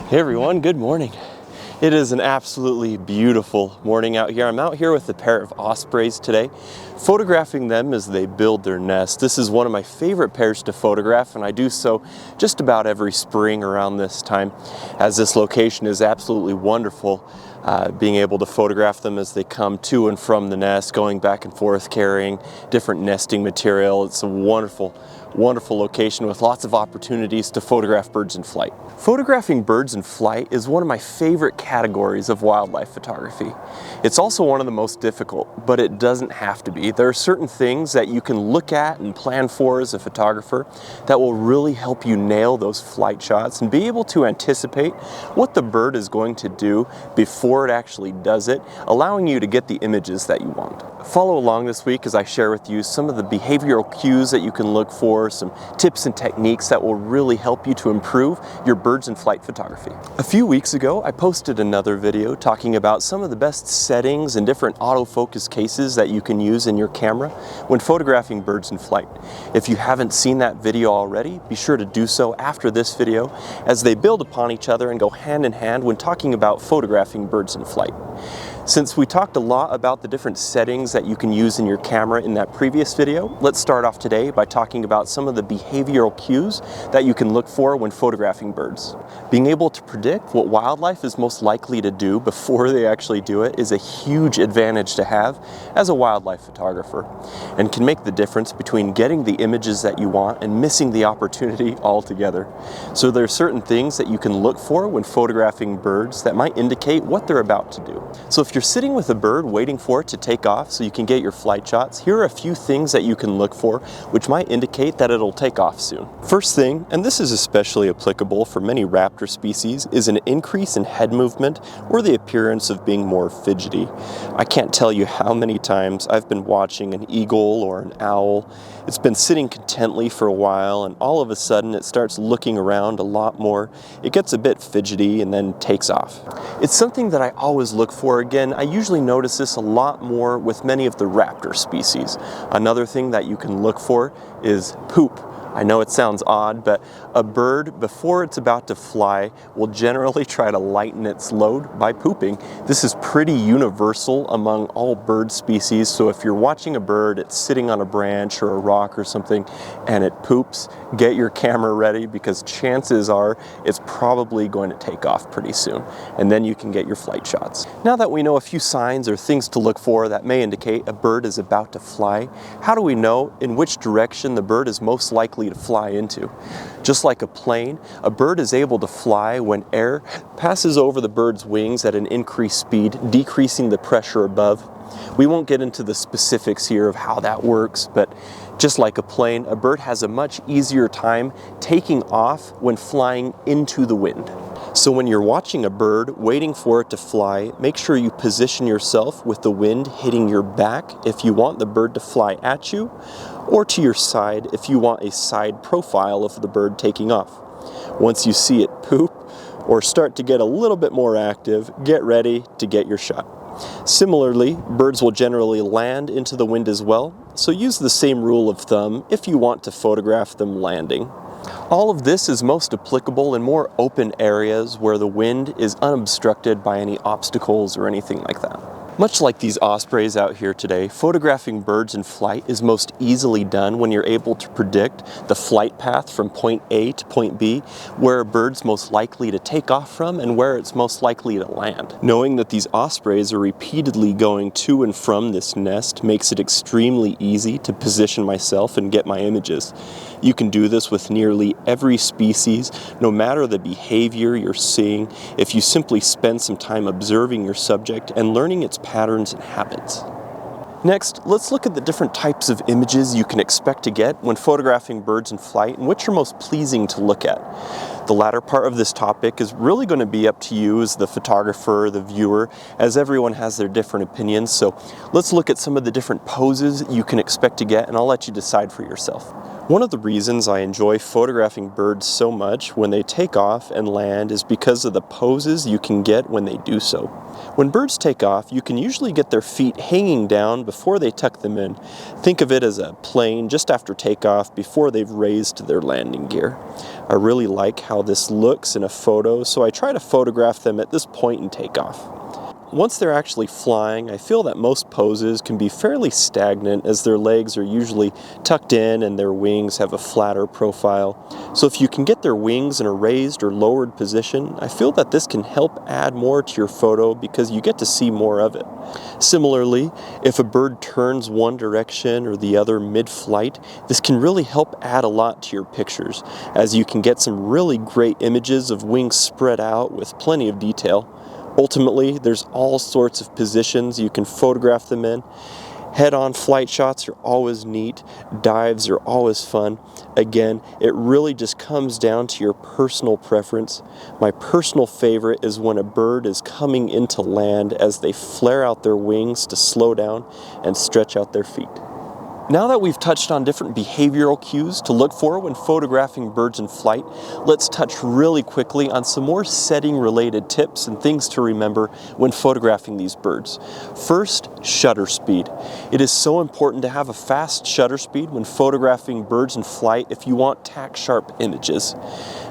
Hey everyone, good morning. It is an absolutely beautiful morning out here. I'm out here with a pair of ospreys today, photographing them as they build their nest. This is one of my favorite pairs to photograph, and I do so just about every spring around this time, as this location is absolutely wonderful. Being able to photograph them as they come to and from the nest, going back and forth, carrying different nesting material. It's a wonderful location with lots of opportunities to photograph birds in flight. Photographing birds in flight is one of my favorite categories of wildlife photography. It's also one of the most difficult, but it doesn't have to be. There are certain things that you can look at and plan for as a photographer that will really help you nail those flight shots and be able to anticipate what the bird is going to do before it actually does it, allowing you to get the images that you want. Follow along this week as I share with you some of the behavioral cues that you can look for, some tips and techniques that will really help you to improve your birds in flight photography. A few weeks ago, I posted another video talking about some of the best settings and different autofocus cases that you can use in your camera when photographing birds in flight. If you haven't seen that video already, be sure to do so after this video, as they build upon each other and go hand in hand when talking about photographing birds in flight. Since we talked a lot about the different settings that you can use in your camera in that previous video, let's start off today by talking about some of the behavioral cues that you can look for when photographing birds. Being able to predict what wildlife is most likely to do before they actually do it is a huge advantage to have as a wildlife photographer, and can make the difference between getting the images that you want and missing the opportunity altogether. So there are certain things that you can look for when photographing birds that might indicate what they're about to do. So if you're sitting with a bird waiting for it to take off so you can get your flight shots, here are a few things that you can look for which might indicate that it'll take off soon. First thing, and this is especially applicable for many raptor species, is an increase in head movement or the appearance of being more fidgety. I can't tell you how many times I've been watching an eagle or an owl. It's been sitting contently for a while, and all of a sudden it starts looking around a lot more. It gets a bit fidgety and then takes off. It's something that I always look for. Again, I usually notice this a lot more with many of the raptor species. Another thing that you can look for is poop. I know it sounds odd, but a bird, before it's about to fly, will generally try to lighten its load by pooping. This is pretty universal among all bird species, so if you're watching a bird, it's sitting on a branch or a rock or something, and it poops, get your camera ready, because chances are it's probably going to take off pretty soon, and then you can get your flight shots. Now that we know a few signs or things to look for that may indicate a bird is about to fly, how do we know in which direction the bird is most likely to fly into? Just like a plane, a bird is able to fly when air passes over the bird's wings at an increased speed, decreasing the pressure above. We won't get into the specifics here of how that works, but just like a plane, a bird has a much easier time taking off when flying into the wind. So when you're watching a bird, waiting for it to fly, make sure you position yourself with the wind hitting your back if you want the bird to fly at you, or to your side if you want a side profile of the bird taking off. Once you see it poop or start to get a little bit more active, get ready to get your shot. Similarly, birds will generally land into the wind as well, so use the same rule of thumb if you want to photograph them landing. All of this is most applicable in more open areas where the wind is unobstructed by any obstacles or anything like that. Much like these ospreys out here today, photographing birds in flight is most easily done when you're able to predict the flight path from point A to point B, where a bird's most likely to take off from and where it's most likely to land. Knowing that these ospreys are repeatedly going to and from this nest makes it extremely easy to position myself and get my images. You can do this with nearly every species, no matter the behavior you're seeing, if you simply spend some time observing your subject and learning its patterns and habits. Next, let's look at the different types of images you can expect to get when photographing birds in flight and which are most pleasing to look at. The latter part of this topic is really going to be up to you as the photographer, the viewer, as everyone has their different opinions. So let's look at some of the different poses you can expect to get, and I'll let you decide for yourself. One of the reasons I enjoy photographing birds so much when they take off and land is because of the poses you can get when they do so. When birds take off, you can usually get their feet hanging down before they tuck them in. Think of it as a plane just after takeoff before they've raised their landing gear. I really like how this looks in a photo, so I try to photograph them at this point in takeoff. Once they're actually flying, I feel that most poses can be fairly stagnant as their legs are usually tucked in and their wings have a flatter profile. So if you can get their wings in a raised or lowered position, I feel that this can help add more to your photo because you get to see more of it. Similarly, if a bird turns one direction or the other mid-flight, this can really help add a lot to your pictures, as you can get some really great images of wings spread out with plenty of detail. Ultimately, there's all sorts of positions you can photograph them in. Head-on flight shots are always neat. Dives are always fun. Again, it really just comes down to your personal preference. My personal favorite is when a bird is coming into land as they flare out their wings to slow down and stretch out their feet. Now that we've touched on different behavioral cues to look for when photographing birds in flight, let's touch really quickly on some more setting-related tips and things to remember when photographing these birds. First, shutter speed. It is so important to have a fast shutter speed when photographing birds in flight if you want tack-sharp images.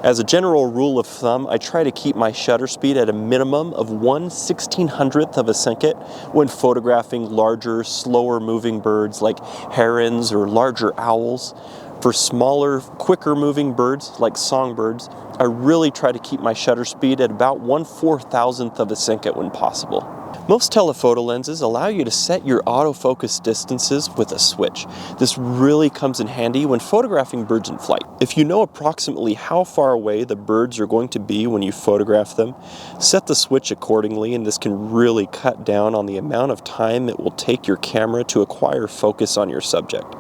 As a general rule of thumb, I try to keep my shutter speed at a minimum of 1/1600th of a second when photographing larger, slower-moving birds like herons or larger owls. For smaller, quicker moving birds like songbirds, I really try to keep my shutter speed at about 1/4000th of a second when possible. Most telephoto lenses allow you to set your autofocus distances with a switch. This really comes in handy when photographing birds in flight. If you know approximately how far away the birds are going to be when you photograph them, set the switch accordingly, and this can really cut down on the amount of time it will take your camera to acquire focus on your subject.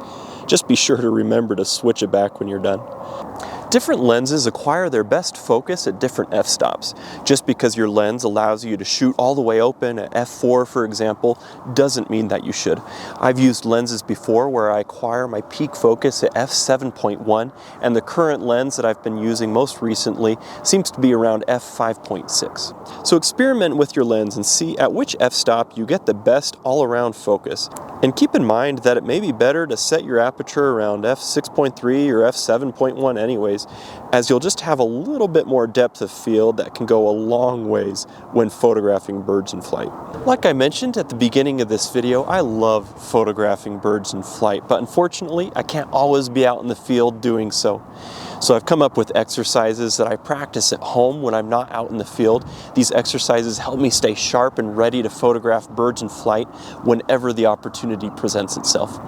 Just be sure to remember to switch it back when you're done. Different lenses acquire their best focus at different f-stops. Just because your lens allows you to shoot all the way open at f4, for example, doesn't mean that you should. I've used lenses before where I acquire my peak focus at f7.1, and the current lens that I've been using most recently seems to be around f5.6. So experiment with your lens and see at which f-stop you get the best all-around focus. And keep in mind that it may be better to set your aperture around f6.3 or f7.1 anyways, as you'll just have a little bit more depth of field that can go a long ways when photographing birds in flight. Like I mentioned at the beginning of this video, I love photographing birds in flight, but unfortunately I can't always be out in the field doing so. So I've come up with exercises that I practice at home when I'm not out in the field. These exercises help me stay sharp and ready to photograph birds in flight whenever the opportunity presents itself.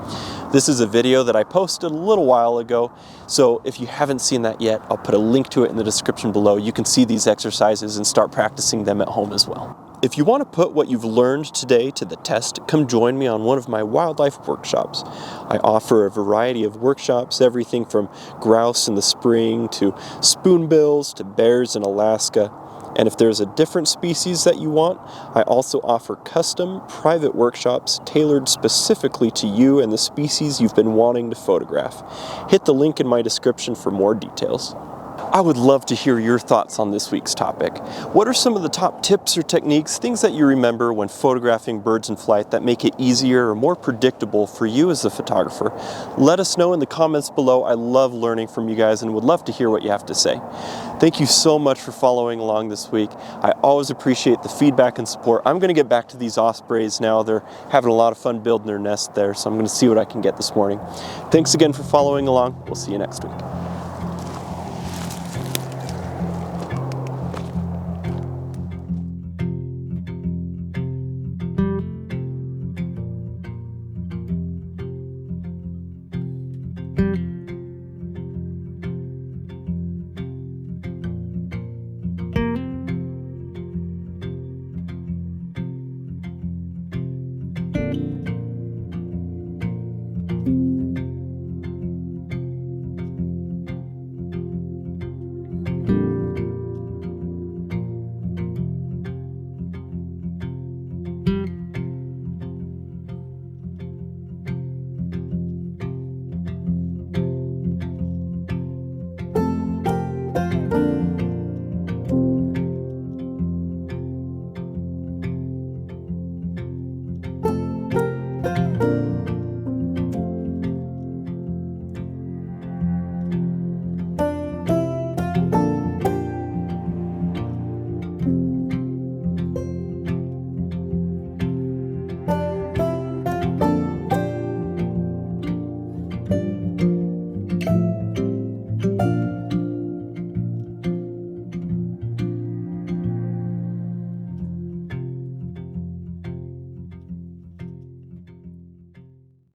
This is a video that I posted a little while ago, so if you haven't seen that yet, I'll put a link to it in the description below. You can see these exercises and start practicing them at home as well. If you want to put what you've learned today to the test, come join me on one of my wildlife workshops. I offer a variety of workshops, everything from grouse in the spring to spoonbills to bears in Alaska. And if there's a different species that you want, I also offer custom private workshops tailored specifically to you and the species you've been wanting to photograph. Hit the link in my description for more details. I would love to hear your thoughts on this week's topic. What are some of the top tips or techniques, things that you remember when photographing birds in flight that make it easier or more predictable for you as a photographer? Let us know in the comments below. I love learning from you guys and would love to hear what you have to say. Thank you so much for following along this week. I always appreciate the feedback and support. I'm going to get back to these ospreys now. They're having a lot of fun building their nest there, so I'm going to see what I can get this morning. Thanks again for following along. We'll see you next week. you.